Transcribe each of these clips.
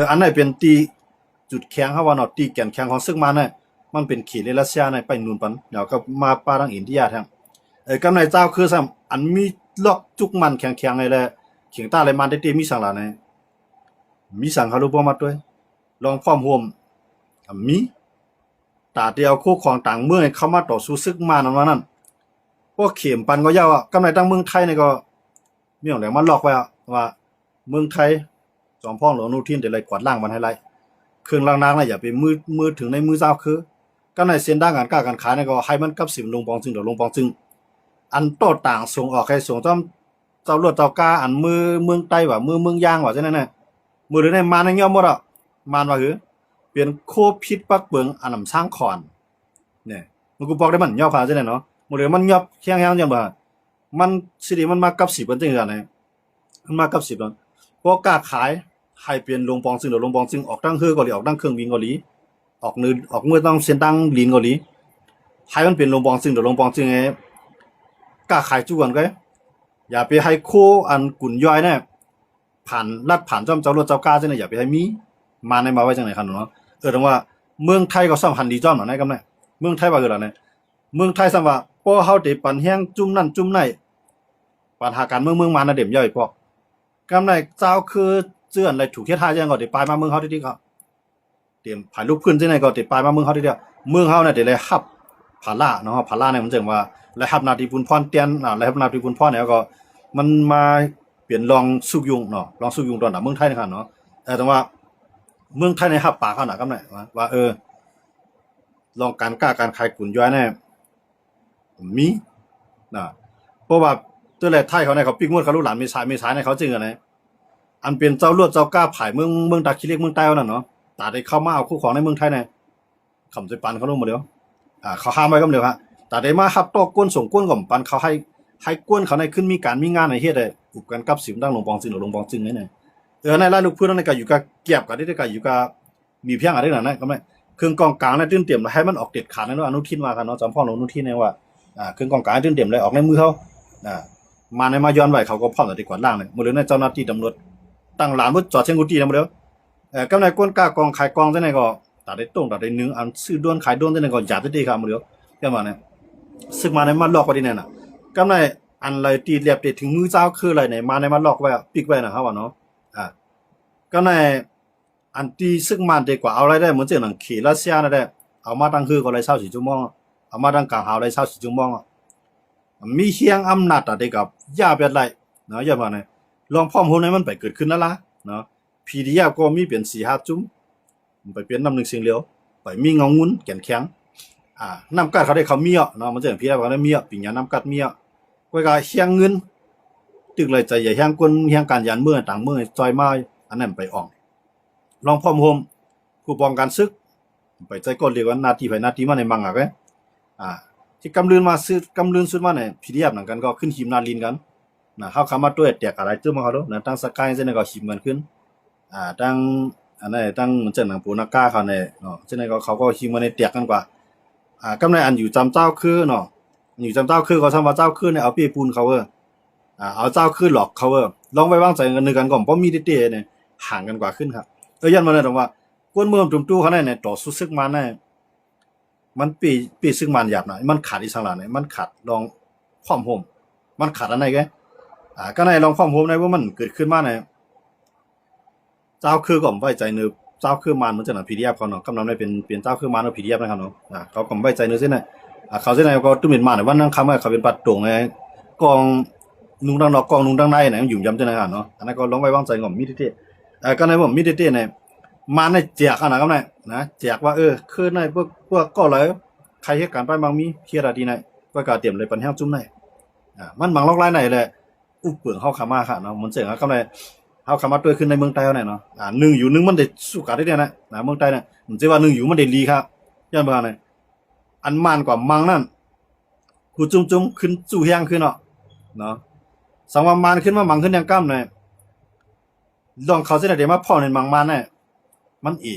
อันไหนเป็นตีจุดแข็งเขาว่าเนาะตีแก่นแข็งของซึกมาเนี่ยมันเป็นขีดในรัสเซียในไปนูนปันเดี๋ยวก็มาปาทางอินเดียทางกำในเจ้าคือซ้ำอันมีล็อกจุกมันแข็งๆเลยแหละเขียงตาเลยมันได้ตีมีสังหลาในมีสังเขารู้บ่มาด้วยลองพร้อมห่วมมีตาเดียวคู่ของต่างเมืองเข้ามาต่อสู้ซึกมานั่นพวกเข็มปันก็ยาวอ่ะกำในตั้งเมืองไทยเนี่ยก็มีอย่างไรมันล็อกไว้ว่าเมืองไทยจอมพ่อหลวงนูทินเดี๋ยวเลยกวาดล่างมันให้ไรเครื่องล่างนางนะอย่าไปมือถึงในมือเจ้าคือก็ในเส้นด้านการกล้าการขายเนี่ยก็ให้มันกับสิบลงปองจึงเดี๋ยวลงปองจึงอันโตต่างส่งออกให้ส่งต้อมเจ้าลวดเจ้ากาอันมือเมืองใต้ว่ามือเมืองย่างว่าจังนั้นน่ะมือหรือในมาในย่อมหมดอ่ะมานว่าคือเปลี่ยนโคพิษปักเบิงอันนำสร้างขอนเนี่ยมันกูบอกได้มันย่อพาจังนั้นเนาะมือหรือมันย่อแข็งๆจังบ่มันสิมันมากับ10จังซั่นน่ะมันมากับ10แล้วพวกกล้าขายให้เปลี่ยนลงปองซึ่งเดี๋ยวลงปองซึ่งออกตั้งเฮือก็หลีออกตั้งเครื่องบินก็หลีออกนือออกมือต้องเส้นตั้งลินก็หลีให้มันเป็นลงปองซึ่งเดี๋ยวลงปองซึ่งไงกล้าขายจุกันก็อย่าไปให้โคอันกุ่นย่อยเนี่ยผ่านลัดผ่านจ้อมเจ้ารถเจ้ากล้าจังได๋อย่าไปให้มีมาในมาไว้จังได๋คั่นเนาะถึงว่าเมืองไทยก็สำคัญดีจ้อมเนาะในกำไดเมืองไทยว่าคือล่ะเนี่ยเมืองไทยซ้ํว่าพอเฮาได้ปันแฮงจุ่มนั่นจุ่มไหนปัญหาการเมืองมาน่ะเด็มย่อยพอกกำไดเจ้าคือเจื้อนอะไรถูกเฮ็ดหาจังก็ได้ปลายมาเมืองเฮาดีๆก็เตรียมภายลูกพื้นจังได๋ก็ได้ปลายมาเมืองเฮาดีๆเมืองเฮาเนี่ยได้เลยฮับภาระเนาะภาระเนี่ยมันจังว่าและฮับนาทีบุญพรเตียนและฮับนาทีบุญพรเนี่ยก็มันมาเปลี่ยนลองสุกยุงเนาะลองสุกยุงตอนน่ะเมืองไทยนะครับเนาะแต่ว่าเมืองไทยในฮับปากเขาน่ะกำไดว่าลองการกล้าการขายกุ่นย้อยเนี่ยมีนะเพราะว่าตัวแรกไทยเขาเนี่ยเขาปิ๊กงวดเขาลูกหลานมีสายเนี่ยเขาจริงอ่ะนะอันเป็นเจ้าลวดเจ้ากล้าผายเมืองตาคิเล็กเมืองใต้นั่นเนาะตาได้เข้ามาเอาคู่ของในเมืองไทยเนี่ยคำใจปันเขาลงหมดแล้วเขาห้ามไว้ก็เดียวฮะแต่ได้มาฮับตอกก้นส่งก้นก่อมปันเขาให้ก้นเขาในขึ้นมีการมีงานในเฮ็ดได้อุบกันกับสิมดังลงปองจึงหรือลงปองจึงเนี่ยในรายลูกพื้นนั่นก็อยู่กับเก็บกันได้ก็อยู่กับมีเพียงอะไรนั่นนะก็ไม่เครื่องกองกลางเนี่ยตื้นเต็มแล้วให้มันออกเด็ดขาดนะเนาะอนุทินมากันเนาะจอมพ่อหลวงอนุทินเนี่ยว่าเครื่องกองกลางตื้นเต็มเลยออกในมือเขามาในมาย้อนไว้เขาก็พร้อมจะดีกว่าล่างเลยมื้อนี้เจ้าหน้าที่ตำรวจตั้งหลานบ่จอดเชียงกุฏินำเด้อกำในก้นกล้ากองขายกองจังได๋ก็ตัดได้ตรงตัดได้นึงอันซื้อด้วนขายด้วนจังได๋ก็อยากได้ครับมื้อเดียวแค่ว่าเนี่ยซึกมาในมาลอกไว้ดิแน่น่ะกำในอันไรตีเรียบได้ถึงมือเจ้าคืออะไรเนี่ยมาในมาลอกไว้ปิกไว้นะครับว่าเนาะกำในอันตีซึกมาดีกว่าเอาอะไรได้เหมือนจังหนังขี่รัสเซียนั่นแหละเอามาตั้งคือก็เลย24ชั่วโมงเอามาตั้งกลางหาวเลย24ชั่วโมงมีเฮียงอำนาจได้กับยาแบบไรเนาะอย่าว่าเนี่ยลองพร้อมโหนให้มันไปเกิดขึ้นแล้วล่ะเนาะ PDF ก็มีเป็น4-5จุ่มไปเปลี่ยนน้ำ1เสียงเหลียวไปมีเงางุ้นแก่นแข็งน้ำกัดเขาได้เขามีเนาะมันจะเป็น PDF เขาได้มีปิ่งยาน้ำกัดมีก็ก็เฮียงเงินตึกเลยใจใหญ่เฮียงคนเฮียงการยานเมืองต่างเมืองจอยมาอันนั้นไปออกลองพร้อมโฮมผู้ป้องกันศึกไปใจก้นเรียกว่าหน้าที่ไผหน้าที่มาในมังที่กำลืนมาซื้อกำลืนสุดมาเนี่ย PDF หนังกันก็ขึ้นหิมนาลินกันเฮาคำมาด้วยแตกอะไรตึ้มมาเขาด้วยตั้งสกายจังได๋ก็หิมกันขึ้นตั้งอันนั้นตั้งเหมือนจังหนังปูนาก้าเขาเนี่ยเนาะจังได๋ก็เขาก็หิมกันในแตกกันกว่ากำในอันอยู่จำเจ้าคือเนาะอยู่จำเจ้าคือก็ทำว่าเจ้าคือเนี่ยเอาเปียปูนเขาเอาเจ้าคือหลอกเขาลองไว้วางใจกันนึงกันก็บ่มีเตๆเนี่ยห่างกันกว่าขึ้นครับยันมาเลยตรงว่ากวนเมืองตุ้มตู้เขาเนี่ยต่อสู้ศึกมาเนี่ยมันปีซึ่งมันหยาบหน่อยมันขาดอีสังหลานเนี่ยมันขาดลองความโฮมมันขาดอันไหนแกก็ในลองความโฮมในว่ามันเกิดขึ้นมาเนี่ยเจ้าคือก็ไว้ใจเนื้อเจ้าคือมันจังหนัง PDF เขาเนาะกำลังได้เป็นเจ้าคือมันเนาะ PDF นะครับเนาะเขาก็ไว้ใจเนื้อเส้นน่ะเขาเส้นไหนก็ตุ้มเป็นมาเนี่ยวันนั้นคำว่าเขาเป็นปัดตรงไงกองนุงดังนอกกองนุงดังในไหนมันอยู่ย้ำจังได๋เนาะอันนั้นก็ลองไว้วางใจก็มีเตๆก็ในว่ามีเตๆเนี่ยมาในแจกนะกับนะแจกว่าคือในพวกก็เลยใครเฮ็ดการไปบางมีเฮียราดีในก็กาเตรียมเลยปันแฮงจุ่มในมันบางลอกลายไหนแหละอุเปลืองเฮาขามาค่ะเนาะมันเจ๋งกับในเฮาขามาด้วยขึ้นในเมืองใต้เนาะ1อยู่1มันได้สู้กันได้เนี่ยนะเมืองใต้น่ะมันสิว่า1อยู่มันได้ลีครับย้อนบ่เนี่ยอันมานกว่ามังนั่นกูจุ่มๆขึ้นจู่แฮงขึ้นเนาะสังว่ามานขึ้นมามังขึ้นยังก้ำเนี่ยลองเขาสิได้มาพ่อในมังมานเนี่ยมันอี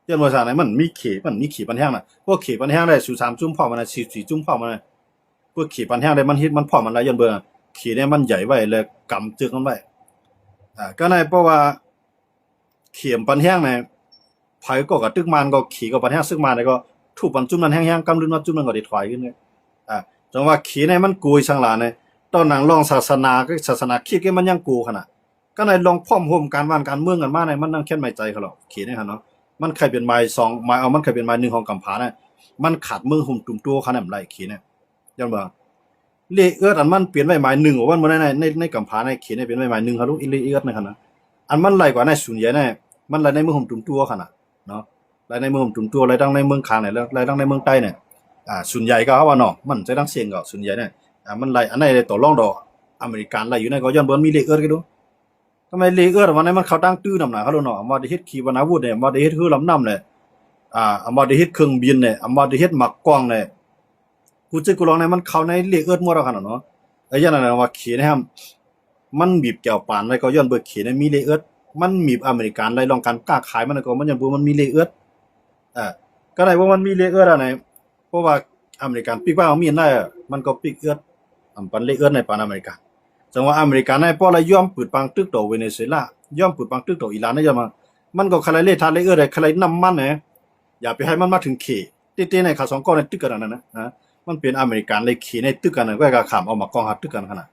ย้อนว่าซั่นน่ะมันมีเขปันแฮงน่ะพวกเขปันแฮงได้สู่3จุ่มพ่อมันน่ะ4จุ่มพ่อมันน่ะพวกเขปันแฮงได้มันฮิตมันพ่อมันหลายย้อนเบิ่งเขเนี่ยมันใหญ่ไว้แล้วกำจึกมันไว้ก็ในเพราะว่า เข็มปันแห้งเนี่ยไผก็กับตึกมันก็ขี่ก็ปันแห้งซึกมาเนี่ยก็ถูกปันจุ่มนั้นแห้งๆกำลืนมาจุ่มนั้นก็ได้ถอยขึ้นเลยจังว่าขี่ในมันกุยช่างหลาเนี่ยตอนหนังลองศาสนาก็ศาสนาคิดก็มันยังกูขนาดก็ในลองพร้อมโฮมการบ้านการเมืองกันมาในมันนั่งแค่ไม่ใจเขาหรอกขี่เนี่ยฮะเนาะมันใครเป็นไม้สองไม้เอามันใครเป็นไม้หนึ่งของกำผาเนี่ยมันขาดมือหุ่มตุ่มตัวขนาดไรขี่เนี่ยยันว่าเลเอื้ออันมันเปลี่ยนไว้ไม้หนึ่งว่ามันในกำผาในขี่เนี่ยเป็นไว้ไม้หนึ่งเขาลูกเลเอื้อในขนาดอันมันไหลกว่าในสุญญ์เนี่ยมันไหลในมือหุ่มตุ่มตัวขนาดเนาะไหลในมือหุ่มตุ่มตัวไหลตั้งในเมืองคางเนี่ยไหลตั้งในเมืองใต้เนี่ยสุญญ์ก็เขาว่าเนาะมันจะตั้งเสียงก็สุญญ์เนี่ยมันไหลอันไหนต่อรองดอกอเมริกันไหลอยู่ในก็ย้อนเบิ้ลมีเลเอื้อกันดูทำไมเลเอื้อวันนี้มันเขาตั้งตื้อนำหนาเขาดูเนาะมาได้เฮ็ดขีปนาวุธเนี่ยมาได้เฮ็ดคือลำน้ำเนี่ยมาได้เฮ็ดเครื่องบินเนี่ยมาได้เฮ็ดหมักกล้องเนี่ยกูจะกูลองเนี่ยมันเข้าในเลเอื้อมั่วแล้วขนาดเนาะไอ้ยันนั่นว่าขีนะครับมันบีบแก้วปานแล้วก็ย้อนเบิดขีเนี่ยมีเลเอื้อมันมีอเมริกันไหลลองการกล้าขายมันก็มันยังบ่มันมีเลเอื้อก็ได้ว่ามันมีเลเอื้ออะไรเพราะว่าอเมริกันปิ๊กว่าเอามีได้มันก็ปิ๊กเอื้อปันเลเอื้อในปานอเมริกันจังว่าอเมริกันในพอละย่อมปืดปังตึกโตเวเนซุเอลาย่อมปืดปังตึกโตอิหร่านได้ยังมันก็คลายเลทาเลเอื้อได้คลายน้ำมันเนี่ยอย่าไปให้มันมาถึงเขเต้ๆในขาสองก้อนในตึกกันนั่นนะมันเป็นอเมริกันเลยเขในตึกกันก็ก็ขามเอามากองหัดตึกกันขนาด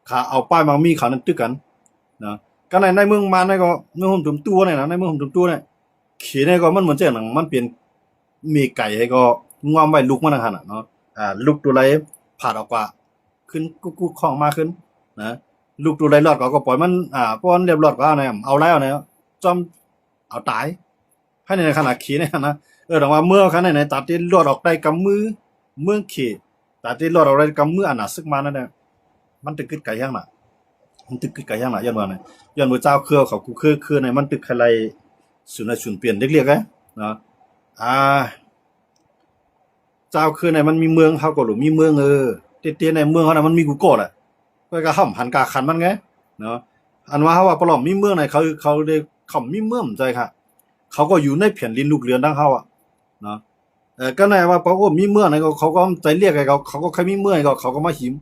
ขาเอาป้ายมามีเขานั้นตึกกันนะก็ในเมืองมาในก็เมืองหุ่มตุ่มตัวเนี่ยนะในเมืองหุ่มตุ่มตัวเนี่ยเขในก็มันเหมือนเจ้าหนังมันเป็นมีไก่ให้ก็งอมไว้ลูกมันขนาดเนาะลูกตัวไรผ่าออกกว่าขึ้นกุ๊กของมาขึ้นนะลูกตัวไรรอดก็ปล่อยมันป้อนเรียบรอดก็เนี่ยเอาแล้วเนี่ยจอมเอาตายให้ในขนาดขี่เนี่ยนะแต่ว่าเมื่อขนาดไหนตัดที่รอดออกได้กำมือเมืองขี่ตัดที่รอดออกได้กำมืออันน่ะซึกมานั่นเนี่ยมันตึกกึดไก่ย่างน่ะมันตึกกึดไก่ย่างน่ะย้อนว่าเนี่ยย้อนว่าเจ้าเครือเขากูคือในมันตึกอะไรสุนเปลี่ยนเรียกๆเนาะเจ้าคือในมันมีเมืองเฮาก็หรือมีเมืองเตี้ยๆในเมืองเฮาน่ะมันมีกูโกดก็ห่ำหันกาคันมันไงเนาะอันว่าเฮาว่าปลอมมีเมืองไหนเขาได้เขามีเมืองใจค่ะเขาก็อยู่ในแผ่นดินลูกเรือนทั้งเฮาเนาะก็ในว่าเพราะว่ามีเมืองไหนก็เขาก็ใจเรียกไอ้เขาก็ใครมีเมืองก็เขาก็มาหิม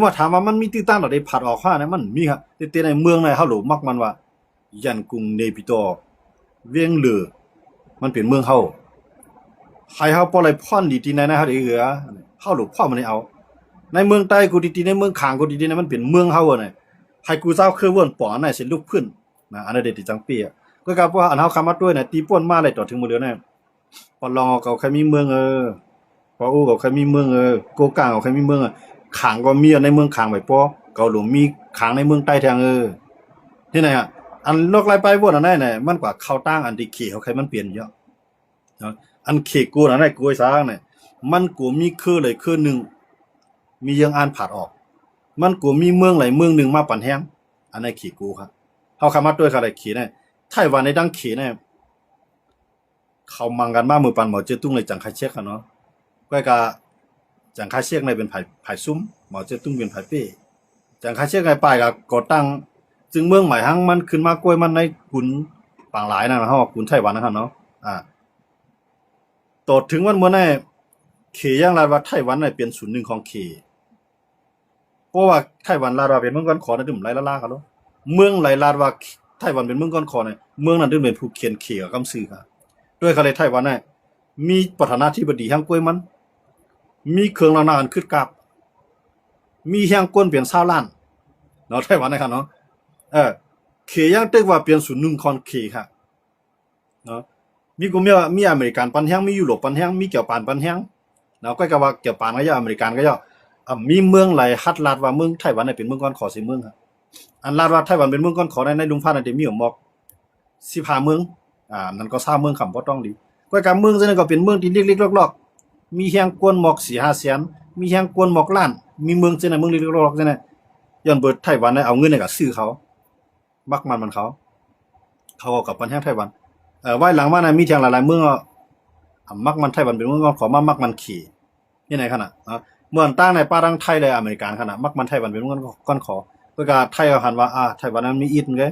มาถามว่ามันมีที่ตั้งได้ผัดออกค่านะมันมีครับเตี้ยๆในเมืองในเฮาหลมักมันว่ายันกรุงเนปิโตเวียงเหลือมันเป็นเมืองเฮาให้เฮาปออะไรพ่อนดีๆในนะเฮาได้เหลือเฮาหลพ่อมันเอาในเมืองใต้กูดีๆในเมืองข้างกูดีๆนะมันเป็นเมืองเฮาน่ะให้กูเจ้าคือว่นปอน่ะสิลูกพื้นนะอันนั้นเด็ดจังปีก็กับว่าอันเฮาคำมาด้วยน่ะตีป่วนมาเลยต่อถึงมื้อเหลือน่ะปอลองก็ใครมีเมืองปออู้ก็ใครมีเมืองโกกางก็ใครมีเมืองข้างก็มีในเมืองข้างไว้ปอเกาหลงมีข้างในเมืองใต้แทงนี่ไหนอันโลกไล่ไปบ่นั่นน่ะมันกว่าเข้าตั้งอันที่เขเขาใครมันเปลี่ยนเยอะเนาะอันเขกูนั่นน่ะกูไอ้ซางน่ะมันกูมีคือเลยคือนึงมียังอ่านผัดออกมันกูมีเมืองไหลเมืองหนึ่งมาปั่นแห้งอันในขี่กูครับเขาคำมาด้วยอะไรขี่เนี่ยไต้หวันในดังขี่เนี่ยเขามังกันมามือปั่นหมอเจ้ตุ้งเลยจังไคเช็คกันเนาะก็กะจังไคเช็คในเป็นไผ่ซุ้มหมอเจ้ตุ้งเป็นไผ่เป้จังไคเช็คในป่ายกับก่อตั้งจึงเมืองใหม่ฮังมันขึ้นมากล้วยมันในกุนปางหลายนะฮะกุนไต้หวันนะครับเนาะต่อถึงวันเมื่อเนี่ยเขย่างลาดว่าไต้หวันเนี่ยเป็นศูนย์หนึ่งของเขเพราะว่าไต้หวันลาดว่าเป็นเมืองก้อนขอในดุ่มไรล่ากันแล้วเมืองไหลลาดว่าไต้หวันเป็นเมืองก้อนขอเนี่ยเมืองนั้นดึงเป็นผู้เขียนเขกับคำซื่อค่ะด้วยเขาเลยไต้หวันเนี่ยมีประธานาธิบดีฮังกล้วยมันมีเครื่องลานานขึ้นกับมีแห้งก้นเปลี่ยน20 ล้านเนาะไต้หวันนะครับเนาะเขย่างตึกว่าเปลี่ยนศูนย์หนึ่งของเขค่ะเนาะมีกูมีอเมริกันปันแห้งมียุโรปปันแห้งมีเกี่ยวปานปันแห้งเนาะก็ว่าเกี่ยวปานก็ย่ออเมริกันก็ย่อมีเมืองไหลฮัดลาดว่าเมืองไต้หวันเป็นเมืองก้อนขอสิเมืองครับอันลาดว่าไต้หวันเป็นเมืองก้อนขอในลุงพานได้มีหมอก15 เมืองนั่นก็20 เมืองคำบ่ต้องดีก็กับเมืองซึ่งก็เป็นเมืองที่เล็กๆลอกๆมีแห้งกวนหมอก 4-5 แสนมีแห้งกวนหมอกล้านมีเมืองซึ่งเมืองเล็กๆลอกๆซึ่งย้อนเบิดไต้หวันเอาเงินให้กับซื้อเขามักมันเขากับปันแห้งไต้หวันไว้หลังมานะมีทางหลายๆเมืองมักมันไต้หวันเป็นเมืองขอมักมันขี่นี่ไหนขนาดเมืองตั้งในป้าดังไทยเลยอเมริกันขนาดมักมันไต้หวันเป็นเมืองก้อนขอเพื่อการไทยก็หันว่าไต้หวันนั้นมีอิฐไง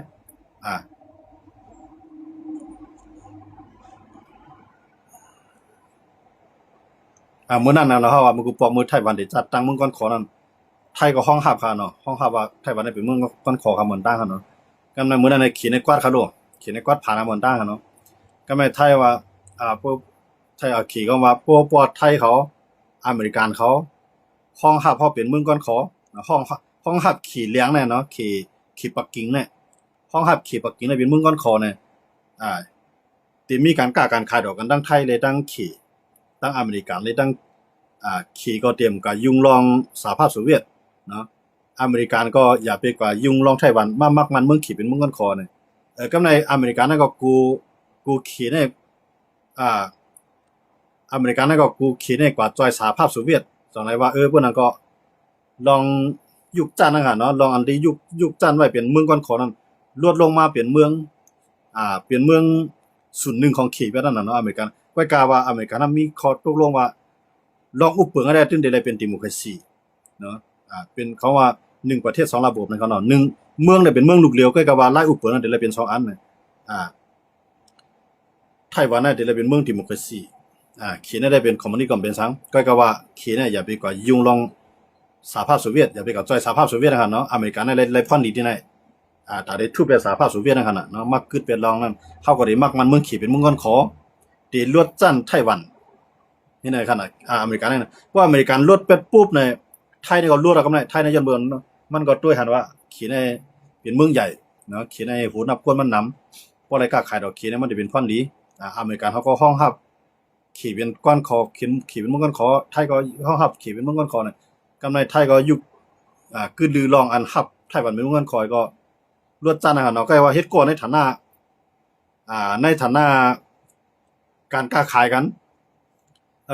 เมื่อนั้นนะเราเฮาว่ามันกูปอมือไต้หวันได้จัดตั้งเมืองก้อนขอนั้นไทยก็ห้องหับค่ะเนาะห้องหับว่าไต้หวันได้เป็นเมืองก้อนขอคำเหมือนตั้งค่ะเนาะกำลังมื้อนั้นในขี่ในกวาดเขาโล ขีในกวาดผ่านบนตั้งเนาะก็ไม่ไทยว่าพวกไทยเอาขี่ก็ว่าพวกไทยเขาอเมริกันเขาห้องหับเขาเป็นเมืองก้อนขอห้องหับขี่เลี้ยงเนี่ยเนาะขี่ปักกิ่งเนี่ยห้องหับขี่ปักกิ่งเนี่ยเป็นเมืองก้อนคอเนี่ยที่มีการกล้าการขายดอกกันตั้งไทยเลยตั้งขี่ตั้งอเมริกันเลยตั้งขี่ก็เตรียมกับยุงลองสหภาพโซเวียตเนาะอเมริกันก็อย่าไปกว่ายุงลองไต้หวันมักมันเมืองขี่เป็นเมืองก้อนคอเนี่ยก็ในอเมริกันนั่นก็กูขี่ในอเมริกันนั่นก็กูขี่ในกว่าจอยสหภาพโซเวียตจังไรว่าพวกนั้นก็ลองยุคจันทร์นะครับเนาะลองอันที่ยุคจันทร์ไว้เป็นเมืองก้อนขอนั้นลวดลงมาเปลี่ยนเมืองเปลี่ยนเมืองศูนย์หนึ่งของขี่ไปนั่นน่ะเนาะอเมริกันก็กล่าวว่าอเมริกันมีข้อตกลงว่าลองอุปเปิงอะไรตึ้งได้เป็นดิโมคราซีเนาะเป็นเขาว่า1ประเทศ2ระบบนั่นเขาเนาะ1เมืองเนี่ยเป็นเมืองลูกเดียวก็กล่าวว่าไล่อุปเปิงนั่นได้เป็น2อันน่ะไต้หวันน่ะได้เป็นเมืองดิโมคราซีขี่ได้เป็นคอมมิวนิสต์ก่อนเป็นสังก็กล่าวว่าขี่เนี่ยอย่าไปกว่ายุงลองสหภาพโซเวียตอย่าไปกับจอยสหภาพโซเวียตนะครับเนาะอเมริกันเนี่ยเลยพ่อนดีที่ไหนแต่ได้ทุบเป็นสหภาพโซเวียตนะครับเนาะมักกึดเป็นรองนั่นเฮาก็ได้มักมันเมืองขี่เป็นเมืองก้อนขอที่ลวดจันไต้หวันนี่ในขนาดอเมริกันเนี่ยว่าอเมริกันลวดเป็ดปุ๊บในไทยนี่ก็ลวดแล้วก็ได้ไทยในยันเบิ่นมันก็ด้วยหันว่าขี่ในเป็นเมืองใหญ่เนาะขี่ในหูนับคนมันนำบ่ได้กล้าขายดอกขี่เนี่ยมันได้เป็นพ่อนดีอเมริกันเฮาก็ห้องฮับขี่เป็นก้อนคอขี่เป็นเมืองก้อนขอไทยก็ห้องฮับขี่เป็นเมืองก้อนคอเนี่ยกำไรไทยก็ยุคกึดลือลองอันฮับไต้หวันเป็นเมืองก้อนคอยก็ลวดจันนะครับเนาะก็ว่าเฮ็ดก่อนในฐานะการค้าขายกัน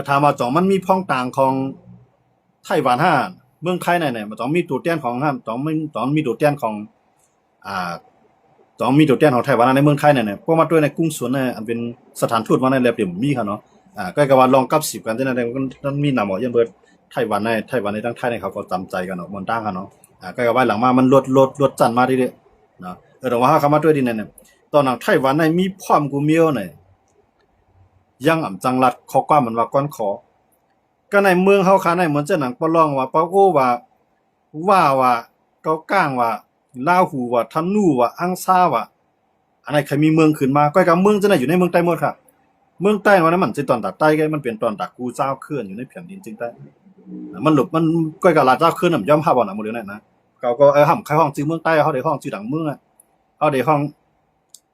ถามว่าจ่องมันมีพ้องต่างของไต้หวันเมืองไทยเนี่ยมันต้องมีตัวแทนของต้องมีตัวแทนของต้องมีตัวแทนของไต้หวันในเมืองไทยเนี่ยเพราะมาด้วยในกรุงสวนเนี่ยอันเป็นสถานทูตมาในแลบเดียวมีค่ะเนาะก็ว่าลองกับ10กันที่นั่นมันมีนำเอายันเบิดไต้หวันในทั้งไทยในเขาก็จำใจกันเนาะมันต่างกันเนาะก็ว่าหลังมามันลดจันมาเรื่อยๆเนาะแต่ว่าเขามาด้วยดินเนี่ยตอนนั้นไต้หวันในมีความกูเมียวเนี่ยยังอ่ำจังรัดเขากว่ามันว่าก้อนขอก็ในเมืองเฮาคาในเหมือนเจ้าหนังปะลองว่าเปาโอว่าเกาก้างว่าลาวหูว่าทันนูว่าอังซาว่าอันไหนใครมีเมืองขึ้นมาก็กับเมืองจะไหนอยู่ในเมืองใต้หมดค่ะเมืองใต้ว่านั้นมันสิตอนตัดใต้ไงมันเป็นตอนตักกูเจ้าเคลื่อนอยู่ในแผ่นดินจริงใต้มันหลบมันก็กับลาเจ้าเคลื่อนน่ะย่อมภาพบ่น่ะหมดเลยนะเขาก็ห่ำใครห้องจื้อเมืองใต้เขาได้ห้องจื้อดังเมืองเขาได้ห้อง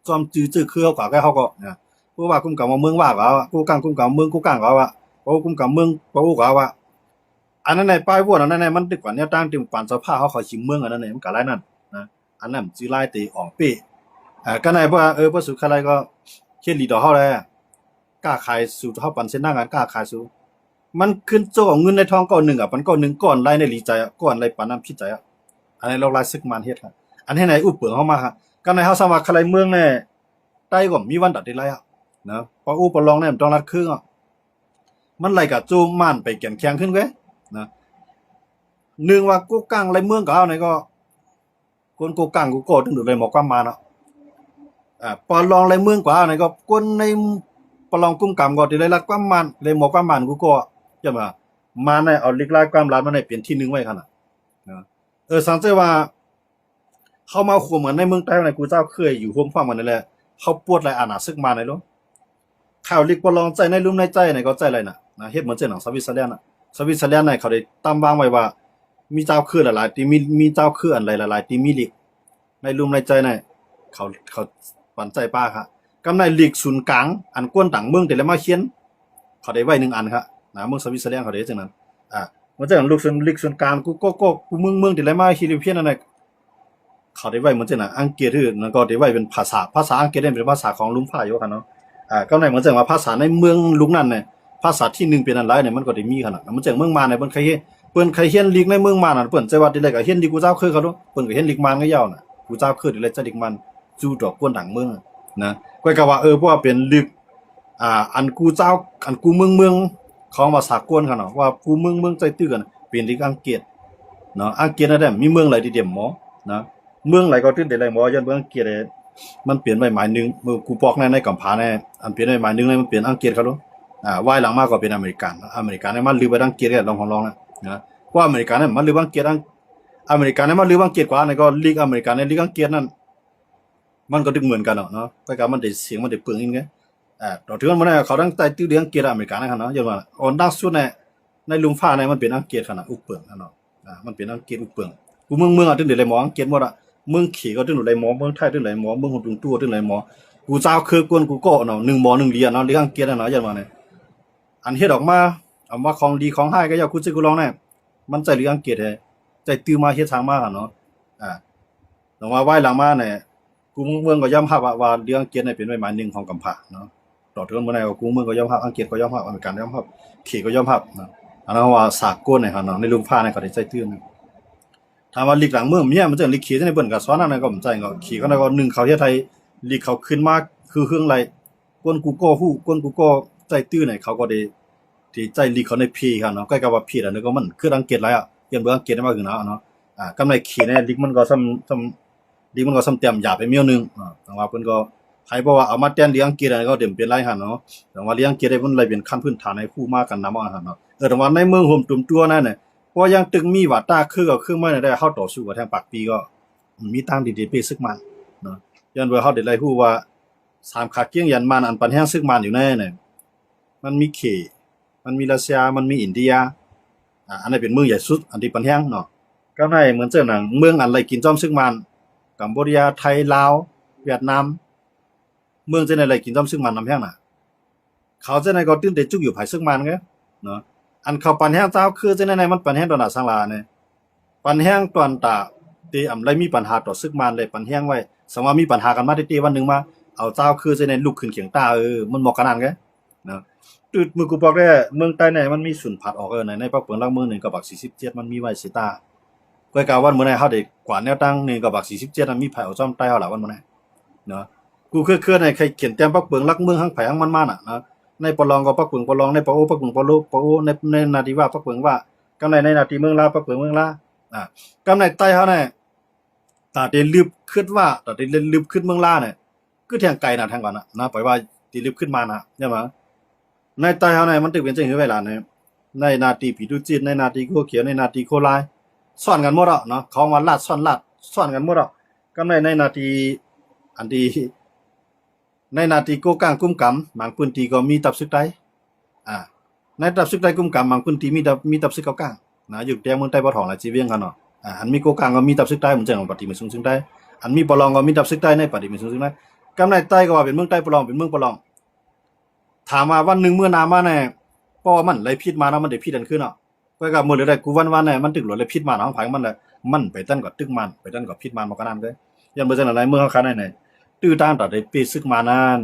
จอมจื้อคือเขาก็เขาก็นะกูว่ากุ้มกับเมืองว่ากูกลางกุ้มกับเมืองกูกลางว่ากูกุ้มกับเมืองกูว่าอันนั้นในป้ายวัวนั้นในมันดึกกว่าแนวตั้งที่ปานสภาเขาขอชิมเมืองอันนั้นมันก็หลายนั่นนะอันนั้นจื้อลายตีออกเป้ก็ในว่าบ่สุขอะไรก็เฮ็ดลีดอเฮาแลกล้าขายสู่เฮาปันเส้นหน้างานกล้าขายสู่มันขึ้นโจเงินในท้องก้อนนึงมันก้อนนึงก้อนไล่ในลีใจก้อนไล่ปานน้ำพิษใจอันนี้เราลายซึกมันเฮ็ดครับอันนี้ไหนอุปเปิงเฮามาครับก็ในเฮาสมัครใครเมืองแน่ใต้ก็มีวันตัดได้ไรนะพออุปลองเนี่ยมันต้องรัดครึ่งมันไหลกับจูม่านไปแก่นแข็งขึ้นเว้ยนะนึงว่ากูกังไรเมืองก็เอาไหนก็คนกูกังกูโกตึงดูเลยหมอกความมาเนาะปอลองไรเมืองกว่าไหนก็คนในปอลองกุ้งกำก็ได้รัดความมันเลยหมอกความมันกูก็ใช่มั้ยมาในเอาลิกลายความรัดมาในเปลี่ยนที่นึงไว้คั่นน่ะสังเกตว่าเข้ามาคุมเหมือนในเมืองใต้ในกูเจ้าเคยอยู่ร่วมความกันนั่นแหละเขาปวดไรอาณาซึกมาในโลข่าวลิกปอลองใจในลุ่มในใจไหนก็ใจอะไรน่ะเฮ็ดเหมือนเจ้าหนังสวิตเซอร์แลนด์สวิตเซอร์แลนด์เขาได้ตั้งวางไว้ว่ามีเจ้าคือหลายๆที่มีเจ้าคืออันหลายๆที่มีลิกในลุ่มในใจเขาปันใจป้าค่ะกำในลิกศูนย์กลางอันกวนต่างเมืองแต่ละมาเขียนเขาได้ไว้1อันค่ะเมืองสวิตเซอร์แลนด์เขาได้จังนั้นมันจะลิกศูนย์กลางกูเมืองแต่ละมาคิริเพียนนั่นน่ะเขาได้ไว้เหมือนจังน่ะอังกฤษนั่นก็ได้ไว้เป็นภาษาอังกฤษเป็นภาษาของลุงพ่าอยู่ค่ะเนาะก็ในเหมือนจังว่าภาษาในเมืองลุงนั่นเนี่ยภาษาที่1เป็นอันหลายเนี่ยมันก็ได้มีขนาดมันจังเมืองมาเนี่ยเพิ่นเคยเฮียนลิกในเมืองมาน่ะเพิ่นใจว่าได้ก็เฮียนลิกกูเจ้าคือเขาเนาะเพิ่นก็เฮียนลิกมันก็ยาวน่ะกูเจ้าคือได้จะลิกมันจู่ดอกกวนดังเมืองนะก็ว่าเพราะว่าเป็นลิกอันกูเจ้าอันกูเมืองของภาษากวนค่ะเนาะว่ากูเมืองใจตื้อกันเป็นลิกอังกฤษเนาะอังกฤษนั่นแหละมีเมืองหลายที่เด่มหมอนะเมืองไหลก็ตื้นได้หลายหมอยันเมืองอังกฤษมันเปลี่ยนไปหมายนึงมือกูปอกในกำผาในอันเปลี่ยนไปหมายนึงเลยมันเปลี่ยนอังกฤษเขารู้วายหลังมากก็เป็นอเมริกันเนี่ยมันลือไปอังกฤษเนี่ยลองนะว่าอเมริกันเนี่ยมันลืออังกฤษอเมริกันเนี่ยมันลืออังกฤษกว่าในก็ลีกอเมริกันในลีกอังกฤษนั่น มันก็ดึกเหมือนกันเนาะก็การมันได้เสียงมันได้เปลืองอีกไงต่อถึงมันเขาตั้งใจตื้อเลี้ยงเกียรติอเมริกันนะเนาะอย่างว่าออนดักสุดในลุมฟ้ามันเป็นอังกฤษขนาดอุกเปลืองเนาะมันเป็นอังกฤษอุกเปลืองกูเมืองตึงเดี๋ยวเลยหมออังกฤษหมดเมืองขี่ก็ตึงเดี๋ยวเลยหมอเมืองไทยตึงเลยหมอเมืองหุ่นตุงตัวตึงเลยหมอกูเจ้าคือกวนกูก็เนาะ1 หมอ 1 เรียนเนาะเรียนอังกฤษเนาะอย่างว่าเนี่ยอันเฮ็ดออกมาเอาว่าของดีของให้ก็อย่ากูจิกูลองเนี่ยมันใจเรียนอังกฤษแท้ใจตื้อมาเฮ็ดทางมาเนาะลงมาไหว้หลังมาเนี่ยกูเมืองก็ย่อมรับว่าเรียนอังกฤษเนี่ยเป็นหมายหนึ่งของกำพร้าเนาะต่อถึงมื้อไหนก็กูเมืองก็ย่อมรับอังกฤษก็ย่อมรับอเมริกันย่อมรับขี่ก็ย่อมรับเนาะอันนั้นว่าสากลเนี่ยเนาะในลุมฟ้าเนี่ยก็ได้ใจตื้อนะถามว่าลีกหลังเมืองเมียมันจะลีกขี่ในเบิ่นก็สอนนั่นก็บ่ใจก็ขี่ก็ได้ก็1เขาเฮ็ดไทยลีกเขาขึ้นมาคือเครื่องไรกวนกูก็ฮู้กวนกูก็ใจตื้อเนี่ยเขาก็ได้ที่ใจลีกเขาในพีครับเนาะใกล้กับว่าพีอันนี้ก็มันคืออังกฤษหลายเรียนเบิ่งอังกฤษได้มากขึ้นเนาะกำไรขี่ในลีกมันก็ซ้ำลีกมันก็ซ้ำเต็มหยาบไปเมียวนึงแต่ว่าเพิ่นก็ใครบอกว่าเอามาแต้นเรียนอังกฤษอันนี้ก็เต็มเป็นไรหั่นเนาะแต่ว่าเรียนอังกฤษได้มันเลยเป็นขั้นพื้นฐานให้ผู้มากันนำเอาหั่นเนาะแต่ว่าในเมืองห่มตุ่มตัวนั่นน่ะเพราะยังตึงมีว่าตาคือกับเครื่องไม้ได้เข้าต่อสู้กับทางปากปีก็มีตั้งดีๆไปซึกมันเนาะย้อนว่าเฮาได้ไล่ฮู้ว่า3ขาเกี้ยงยันมันอันปันแห้งซึกมันอยู่แน่เนี่ยมันมีเขมันมีรัสเซียมันมีอินเดียอันนี้เป็นเมืองใหญ่สุดอันที่ปันแห้งเนาะก็ในเหมือนเจ้าหนังเมืองอันไรกินจอมซึกมันกัมพูชาไทยลาวเวียดนามเมืองเจ้าในไรกินจอมซึกมันนำแห้งน่ะเขาเจ้าในก็ตื่นแต่จุกอยู่ภายซึกมันไงเนาะอันเขาปันแห้งเจ้าคือเจ้าในมันปันแห้งตอนหน้าสังลาเนี่ยปันแห้งตอนตาตีอำไรมีปัญหาต่อซึกมันเลยปันแห้งไว้สมว่ามีปัญหากันมาตีวันนึงมาเอาเจ้าคือเจ้าในลุกขึ้นเขียงตามันเหมาะกันนั่นไงเนาะตืดมือกูบอกได้เมืองใต้เนี่ยมันมีศูนย์ผัดออกในภาคเปิงลักเมือง1กับบัก47มันมีไว้สิตาก้อยกาวันมื้อไหนเฮาได้กว่าแนวตั้ง1กับบัก47มันมีไผเอาจ้อมใต้เฮาล่ะวันมื้อไหนเนาะกูคือในใครเขียนแต้มภาคเปิงลักเมืองทั้งไผทั้งมันมาน่ะเนาะในปลองก็ภาคเปิงปลองในปะโอภาคเปิงปะโลปะโอในนาทีว่าภาคเปิงว่ากำในนาทีเมืองลาภาคเปิงเมืองลากำในใต้เฮาเนี่ยตาได้ลืบคิดว่าตาได้ลืบขึ้นเมืองลาเนี่ยคือแทงไกลน่ะทางก่อนน่ะนะปล่อยว่าที่ลืบขึ้นมาน่ะใช่มั้ยในใต้เฮาเนี่ยมันตึกเป็นจังหือเวลาเนี่ยในนาทีผีตุจีนในนาทีโคเขียวในนาทีโคลายซ่อนกันหมดอ่ะเนาะของว่าลาดซ่อนกันหมดอ่ะกำในนาทีอันที่ในนาทีโกกลางกุมกำบางพื้นที่ก็มีตับซึกใต้ในตับซึกใต้กุมกำบางพื้นที่มีตับซึกเกากลางนะอยู่แถวเมืองใต้บ่ทองละจีเวียงกันเนาะอันมีโกกลางก็มีตับซึกใต้เหมือนจังปฏิมาซึ่งใต้อันมีปลองก็มีตับซึกใต้ในปฏิมาซึ่งใต้กำในใต้ก็ว่าเป็นเมืองใต้ปลองเป็นเมืองปลองถามว่าวันนึงเมื่อนามาแน่เพราะว่ามันไหลพิษมาเนาะมันได้พิษอันขึ้นเนาะก็กับมื้อใดกูวันๆเนี่ยมันตึกหลดเลยพิษมาเนาะของไผมันแหละมันไปตั้นกับตึกมันไปตั้นกับพิษมันบ่กันนั้นเด้ยันบ่จังอะไรเมืองเฮาคันไหนตื้อตามตัดได้ปีซึกมานั้น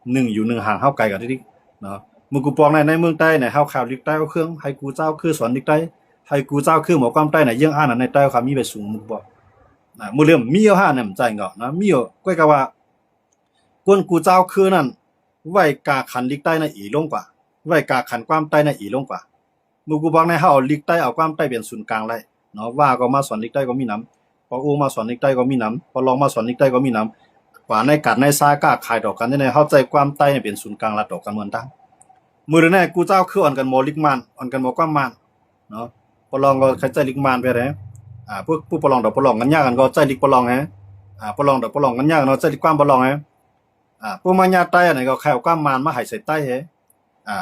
1อยู่1ห่างเฮาไกลกับที่เนาะมึงกูปองในเมืองใต้เนี่ยเฮาข่าวลิกใต้เอาเครื่องให้กูเจ้าคือสอนลิกใต้ให้กูเจ้าคือหมอความใต้น่ะเยี่ยงอ่านในใต้เขามีไปสูงมึงบ่มื้อเริ่มมีเอาหาเนี่ยมันใจก็นะมีเอาก้อยก็ว่ากวนกูเจ้าคือนั่นไว้กาขันลิกใต้น่ะอีลงกว่าไว้กาขันความใต้น่ะอีลงกว่ามึงกูบอกในเฮาลิกใต้เอาความใต้เป็นศูนย์กลางไว้เนาะว่าก็มาสอนลิกใต้ก็มีนำพอโอมาสอนลิกใต้ก็มีนำพอลองมาสอนลิกใต้ก็มีนำกว่าในกัดในซากาขายดอกกันในเฮาใจความใต้เป็นศูนย์กลางละดอกกันเหมือนตั้งมื้อแน่กูเจ้าคืออ่อนกันหมอลิกมันอ่อนกันหมอความมันเนาะพอลองก็ใครใจลิกมันไปได้ผู้ปลองดอกปลองกันยากกันก็ใจลิกปลองฮะปลองดอกปลองกันยากเนาะใจลิกความปลองฮะผู้มาญาใต้อันไหนก็ใครเอาความมันมาให้ใส่ใต้เฮ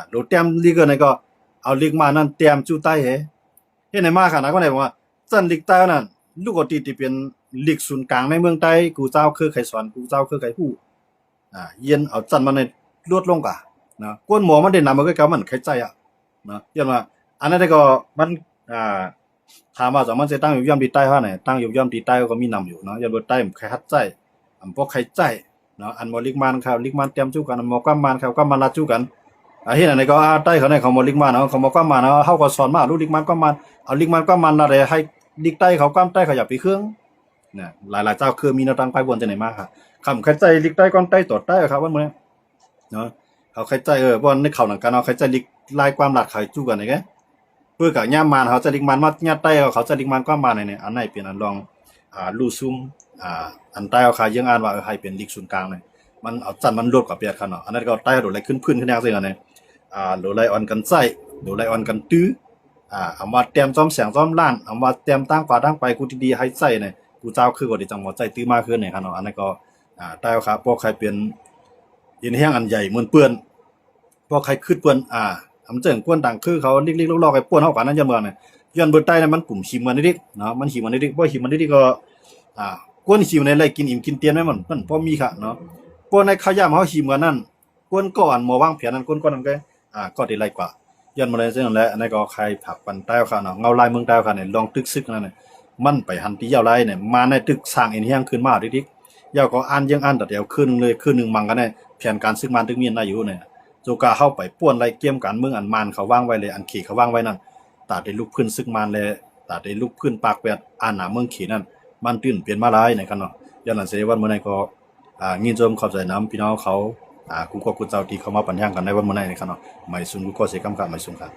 โดเตรียมลิกอันไหนก็เอาลิกมันนั้นเตรียมจู้ใต้เฮเฮ็ดให้มาขนาดก็ได้ว่าจันลิกใต้นั่นลูกกติที่เป็นลิกศูนย์กลางในเมืองใต้กูเจ้าคือใครสอนกูเจ้าคือใครฮู้เย็นเอาจันมาในลดลงกะนะกวนหมอมันได้นำมาก็มันใครใจนะยันว่าอันนั้นก็มันถามว่าจะมันจะตั้งอยู่ย่อมที่ใต้เฮาไหนตั้งอยู่ย่อมที่ใต้ก็มีนำอยู่เนาะยันบ่ใต้ใครฮัดใจพวกใครใจเนาะอันบ่ลิกมันครับลิกมันเตรียมจู้กันหมอความมันครับความมันละจู้กันเฮ็ดอันไหนก็ใต้เขาเนี่ยเขาบ่ลิกมันเนาะเขาบ่ความมันเนาะเฮาก็สอนมารู้ลิกมันความมันเอาลิกมันความมันละได้ให้ลิกใต้เขาความใต้เขาอย่าไปเครื่องเนี่ยหลายๆเจ้าคือมีแนวทางไปบนจังไหนมาครับคำใครใจลิกใต้ก่อนใต้ตอดใต้ครับว่ามื้อเนาะเขาใครใจบ่ในเข้าหนังกันเอาใครใจลิกลายความหลักเขาจู้กันไงเพื่อกับย่ามมันเขาจะลิกมันมาญาติใต้เขาจะลิกมันความมันเนี่ยอันไหนเป็นอันรองลู่ซุ่มอันใต้เอาคายังอ่านว่าให้เป็นลิกศูนย์กลางเนี่ยมันเอาจันมันรวดกับเปียดคั่นเนาะอันนั้นก็ใต้โดดไหลขึ้นพื้นขึ้นแนวซี่กันเนี่ยโดดไหลอ่อนกันไส้โดดไหลอ่อนกันตื้ออำว่าเตรียมซ้อมแสงซ้อมล้านอำว่าเตรียมตั้งขวาตั้งไปกูดีๆให้ใส่เนี่ยกูเจ้าคือบ่ได้จังหวะใจตื้อมาคือเนี่ยคั่นเนาะอันนั้นก็ ใต้ครับพวกใครเป็นอินแห้งอันใหญ่เหมือนเปื้อนพวกใครขึ้นเปื้อนอำเจิงเปื้อนดังคือเขาลิกๆลอกๆไอ้ป้วนเฮาปานนั้นยันเมืองเนี่ยย้อนเบิ่นใต้นั้นมันกลุ่มหิมกันนิดๆเนาะมันหิมกันนิดๆบ่หิมกันนิดๆก็กวนหิมในไร่กินอิ่มกินเตียนไว้มันพอมีค่ะเนาะพวกในขยามเฮาหิมกันนั่นกวนก่อนหมอวางแผนนั้นกวนก่อนนั้นก็ก็ได้ไรกว่าย้อนมาเลยซึ่งนั่นแหละอันนั้นก็ใครผักปันใต้ค่ะเนาะเงาลายเมืองใต้ค่ะเนี่ยลองตึกซึกนั่นน่ะมันไปหันตียาวไรเนี่ยมาในตึกสร้างอินแห้งขึ้นมาดิๆยาวก็อ่านยังอ่านแต่เดียวคืนนึงเลยคืนนึงมังกันได้แผนการซึกมันตึกมีนได้อยู่เนี่ยโจกาเข้าไปป้วนไรเกมการเมืองอันมันเขาวางไว้เลยอันขี่เขาวางไว้นั่นตาได้ลุกขึ้นซึกมันเลยตาได้ลุกขึ้นปากแปดอ่านหนาเมืองขี่นั่นมันตื่นเปลี่ยนมาหลายในกันเนาะย้อนหลังเสยวันเมื่อไหร่ก็ยินจมขอบใจน้ำพี่น้องเขากูก็กูเจ้าที่เขามาปัญญากันในวันเมื่อไหร่ในกันเนาะไม่ซุนกูก็เสียกำกับไม่ซุนครับ